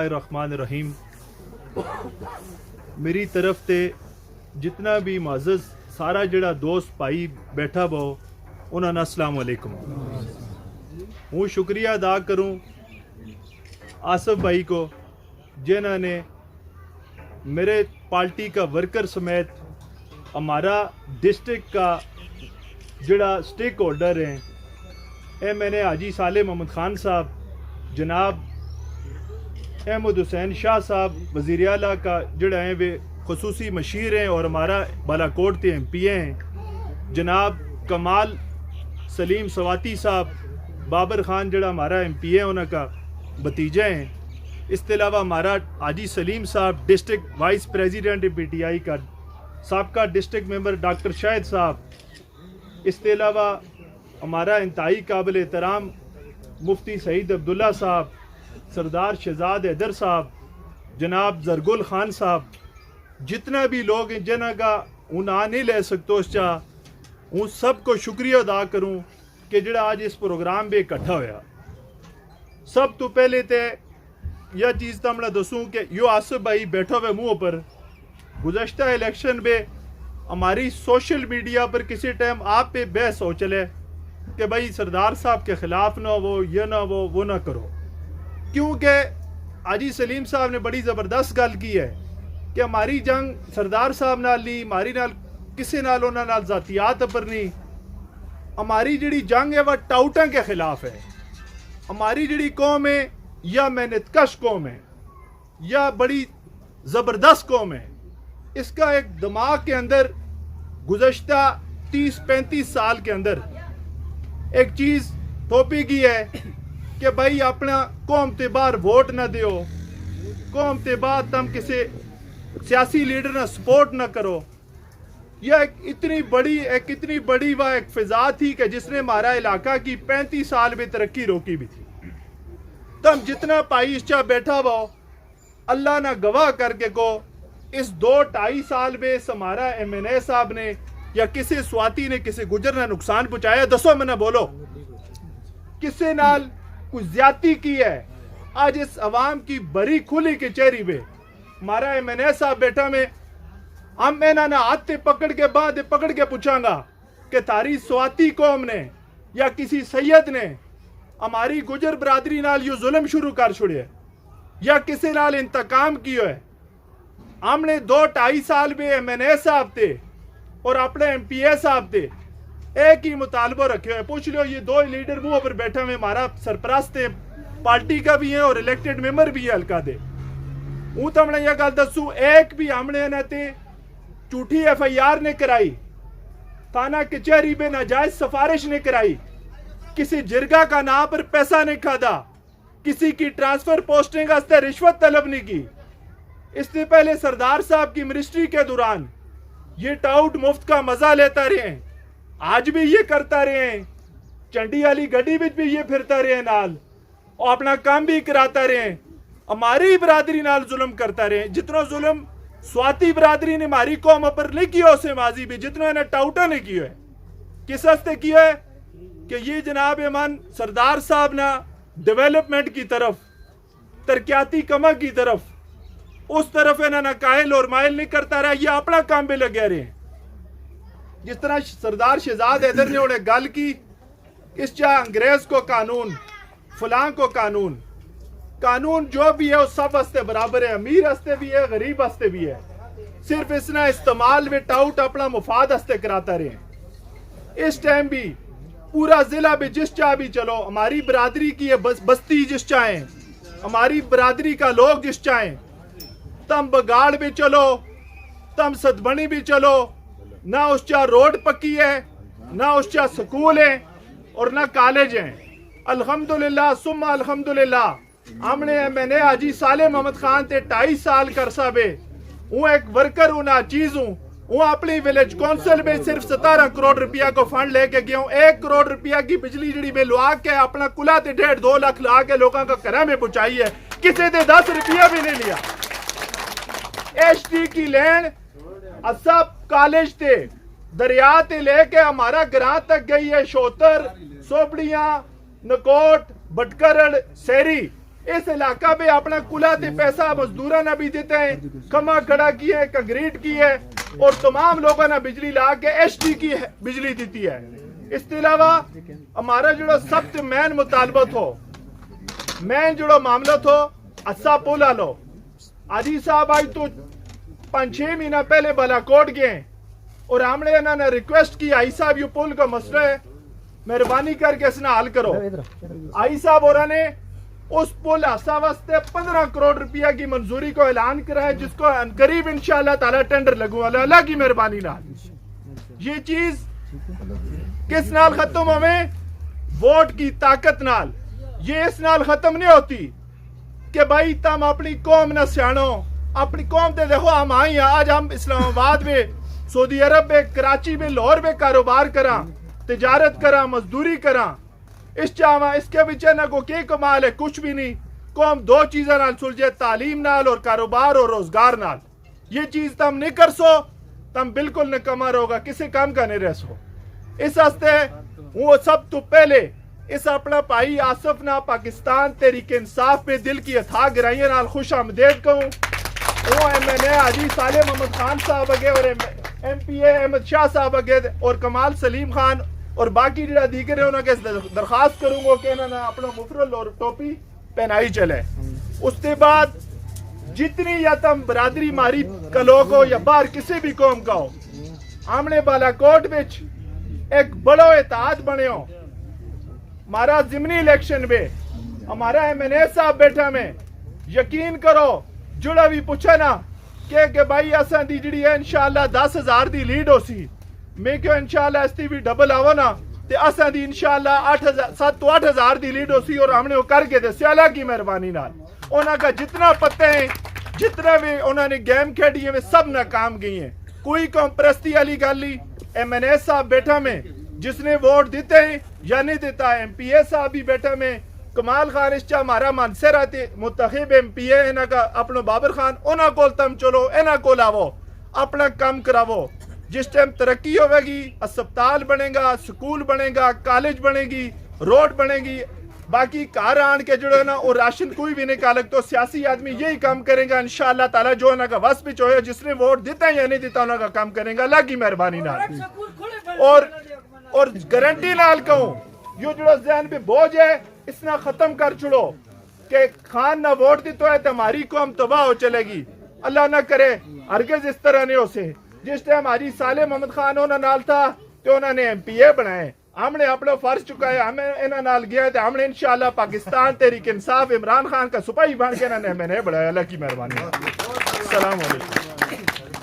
बिस्मिल्लाहिर्रहमानिर्रहीम। मेरी तरफ ते जितना भी मुअज़्ज़ज़ सारा जड़ा दोस्त भाई बैठा बो उन्होंने अस्सलाम वालेकुम। हूँ शुक्रिया अदा करूँ आसिफ भाई को जिन्होंने मेरे पार्टी का वर्कर समेत हमारा डिस्ट्रिक्ट का जड़ा स्टेक होल्डर हैं ए मैंने हाजी साले मोहम्मद खान साहब, जनाब अहमद हुसैन शाह साहब वज़ीर आला का जड़ा हैं वे खसूसी मशीर हैं और हमारा बालाकोट के MP हैं, जनाब कमाल सलीम सवाती साहब, बाबर खान जड़ा हमारा MP है उनका भतीजा हैं। इसके अलावा हमारा हाजी सलीम साहब डिस्ट्रिक्ट वाइस प्रेसिडेंट PTI का, साबका डिस्ट्रिक्ट मेंबर डॉक्टर शाहिद साहब। इसके अलावा हमारा इंतहाई काबिल एहतराम मुफ्ती सईद अब्दुल्ला साहब, सरदार शहजाद हैदर साहब, जनाब जरगुल खान साहब, जितना भी लोग हैं जिन्हों का हूँ ना नहीं ले सकते उसका हूँ सबको शुक्रिया अदा करूँ कि जड़ा आज इस प्रोग्राम में इकट्ठा होया। सब तो पहले तो यह चीज़ तो मैं दसूँ कि यो आसिफ भाई बैठा हुए मुँह पर गुज़श्ता इलेक्शन में हमारी सोशल मीडिया पर किसी टाइम आप पे बहस हो चले कि भाई सरदार साहब के ख़िलाफ़ ना वो ये ना वो ना करो, क्योंकि हाजी सलीम साहब ने बड़ी ज़बरदस्त गल की है कि हमारी जंग सरदार साहब नाल नहीं, हमारी नाल किसी नाल उन्हां नाल ज़ातियात पर नहीं, हमारी जिहड़ी जंग है वह टाउटां के ख़िलाफ़ है। हमारी जिहड़ी कौम है या मेहनतकश कौम है या बड़ी ज़बरदस्त कौम है, इसका एक दिमाग के अंदर गुज़श्ता 30-35 साल के अंदर एक चीज़ थोपी की है कि भाई अपना कौम के बाहर वोट ना दियो, कौम के बाद तुम किसी सियासी लीडर ना सपोर्ट ना करो। यह एक इतनी बड़ी वह एक फिजा थी कि जिसने हमारा इलाका की 35 साल में तरक्की रोकी भी थी। तुम जितना पाई इश्चा बैठा वो अल्लाह ना गवाह करके को इस 2-2.5 साल में हमारा MNA साहब ने या किसी स्वाति ने किसी गुजर ने नुकसान पहुंचाया? दसो मैंने बोलो किसी नाल कुछ ज्यादती की है? आज इस अवाम की बड़ी खुली के चेहरी पे हमारा MNA साहब बैठा में हम इन्होंने हाथ पकड़ के बांध पकड़ के पूछांगा कि तारी स्वाति कौम ने या किसी सैयद ने हमारी गुजर बरादरी नाल यू जुल्म शुरू कर छुड़े या किसी नाल इंतकाम किया है? हमने 2-2.5 साल में MNA साहब थे और अपने MPA साहब थे एक ही मुतालबा रखे हुए। पूछ लो ये दो लीडर मुंह पर बैठे हुए हमारा सरपरस्त है, पार्टी का भी है और इलेक्टेड मेंबर भी है हल्का दे। हूँ तो हमने यह गल दसू एक भी हमने न ते झूठी FIR ने कराई, थाना कचहरी में नाजायज सिफारिश ने कराई, किसी जिरगा का नाम पर पैसा नहीं खादा, किसी की ट्रांसफर पोस्टिंग वास्ते रिश्वत तलब नहीं की। इससे पहले सरदार साहब की मिनिस्ट्री के दौरान ये टाउट मुफ्त का मजा लेता रहे, आज भी ये करता रहे, चंडी वाली गड्डी में भी ये फिरता रहे नाल और अपना काम भी कराता रहे, हमारी बरादरी नाल जुल्म करता रहे। जितना जुल्म स्वाति बरादरी ने हमारी कौम पर नहीं किया उसे माजी भी जितना इन्हें टाउटा ने किया है। किस हस्ते किया है कि ये जनाब ईमान सरदार साहब ना डेवलपमेंट की तरफ, तरक्याती कमा की तरफ, उस तरफ इन्हें कायल और मायल नहीं करता रहा, ये अपना काम भी लगे रहे। जिस तरह सरदार शहजाद हैदर ने उन्हें गल की इस चाह अंग्रेज को कानून, फलां को कानून, कानून जो भी है उस सब वास्ते बराबर है, अमीर हस्ते भी है गरीब हस्ते भी है, सिर्फ इसना इस्तेमाल में टाउट अपना मुफाद हस्ते कराता रहे। इस टाइम भी पूरा जिला भी जिस चाह भी चलो, हमारी बरादरी की है बस्ती जिस चाहें, हमारी बरादरी का लोग जिस चाहें, तम बगाड़ भी चलो, तम सदबनी भी चलो, ना उस चाह रोड पक्की है, ना उस चाह स्कूल है और ना कॉलेज हैं। अल्हम्दुलिल्लाह सुम्मा अल्हम्दुलिल्लाह हमने मैंने हाजी साले मोहम्मद खान ते 2.5 साल कर साबे हूँ एक वर्कर हूँ ना चीज हूँ अपनी विलेज काउंसिल में सिर्फ 17 करोड़ रुपया को फंड लेके गया हूँ। 1 करोड़ रुपया की बिजली जड़ी में लुआ के अपना कुला ते 1.5-2 लाख ला के लोगों का घर में पहुंचाई है, किसी ने 10 रुपया भी नहीं लिया। HT की लैंड सब कॉलेज थे दरिया ते लेके हमारा ग्रां तक गई है, शोतर सोपड़ियां नकोट भटकरड़ शहरी اس علاقہ پہ اپنا کلا تے پیسہ مزدورہ نہ بھی دیتے ہیں, کما کھڑا کی ہے, کنکریٹ کی ہے, اور تمام لوگوں نے بجلی لا کے ایچ ٹی کی ہے بجلی دیتی ہے. اس کے علاوہ ہمارا جڑا سب سے مین مطالبہ تھو, مین جڑا معاملہ تھو, اسا پولا لو. عادی صاحب آج تو 5-6 مہینہ پہلے بالاکوٹ گئے اور ہم نے انہوں نے ریکویسٹ کی, آئی صاحب یہ پول کا مسئلہ ہے, مہربانی کر کے اس نے حل کرو. آئی صاحب اور نے اس پول حصہ واسطے 15 کروڑ روپیہ کی منظوری کو اعلان کرا ہے, جس کو قریب انشاءاللہ تعالی ٹینڈر لگو والا, اللہ کی مہربانی نال. یہ چیز کس نال ختم ہوئے؟ ووٹ کی طاقت نال. یہ اس نال ختم نہیں ہوتی کہ بھائی تم اپنی قوم نہ سیاڑو, اپنی قوم تے دیکھو ہم آئی ہیں, آج ہم اسلام آباد میں, سعودی عرب میں, کراچی میں, لاہور میں کاروبار کراں, تجارت کراں, مزدوری کراں. اس چاہاں اس کے پیچھے نہ کو کی کمال ہے, کچھ بھی نہیں. قوم 2 چیزیں نال سلجھے, تعلیم نال اور کاروبار اور روزگار نال. یہ چیز تم نہیں کر سو, تم بالکل نکما رہو گا, کسی کام کا نہیں رہ سو. اس واسطے وہ سب تو پہلے اس اپنا بھائی آصف نا پاکستان تحریک انصاف پہ دل کی اتھا گرائیاں نال خوش آمدید کہوں. وہ ایم این اے حاجی صالح محمد خان صاحب اگے, اور ایم پی اے احمد شاہ صاحب اگے, اور کمال سلیم خان اور باقی جڑا دیگر ہے انہوں کے درخواست کروں گا کہ انہوں نے اپنا مفرل اور ٹوپی پہنائی چلے. اس کے بعد جتنی یا تم برادری ماری کا لوگ ہو یا باہر کسی بھی قوم کا ہو, ہم نے بالاکوٹ وچ ایک بڑا اتحاد بنے ہو. ہمارا ضمنی الیکشن میں ہمارا ایم این اے صاحب بیٹھا میں, یقین کرو جڑا بھی پوچھا نا کہ بھائی اساں دی جڑی ہے انشاءاللہ 10,000 دی لیڈ ہو سی, میں کہو انشاءاللہ اس تی بھی ڈبل آوا نا تے اساں دی انشاءاللہ 7 تو 8,000 دی لیڈ ہو سی, اور ہم نے وہ کر کے دے اللہ کی مہربانی نال. انہاں کا جتنا پتہ ہیں, جتنا بھی انہوں نے گیم کھیڈی ہیں, سب ناکام گئی ہیں. کوئی قوم پرستی والی گل نہیں. ایم این اے صاحب بیٹھا میں جس نے ووٹ دیتے ہیں یا نہیں دیتا, ایم پی اے صاحب بھی بیٹھا میں, کمال خان اس چا ہمارا منصر آتے منتخب ایم پی اے انہاں کا اپنا بابر خان, انہاں کول تم چلو, انہاں کول آو, اپنا کام کراو. جس ٹائم ترقی ہوئے گی, اسپتال بنے گا, سکول بنے گا, کالج بنے گی, روڈ بنے گی, باقی کار آن کے جڑو ہے نا, اور راشن کوئی بھی نکالک تو سیاسی آدمی یہی کام کریں گا انشاءاللہ تعالی. جو انہاں کا وس بھی چوہے, جس نے ووٹ دیتا ہے یا نہیں دیتا, انہاں کا کام کریں گا اللہ کی مہربانی نال. اور گارنٹی نال کہوں, یہ جڑا ذہن پہ بوجھ ہے اس نہ ختم کر چھڑو کہ خان نہ ووٹ دیتا ہے تو ہماری قوم تباہ ہو چلے گی. اللہ نہ کرے, ہرگز اس طرح نہیں ہو سے. جس ٹائم حاجی صالح محمد خان انہوں نال تھا تو انہوں نے ایم پی اے بنائے, ہم نے اپنا فرض چکایا, ہمیں انہوں نال گیا تھے, ہم نے انشاءاللہ پاکستان تحریک انصاف عمران خان کا سپاہی بن کے انہوں نے ہمیں بڑھایا. اللہ کی مہربانی. السلام علیکم.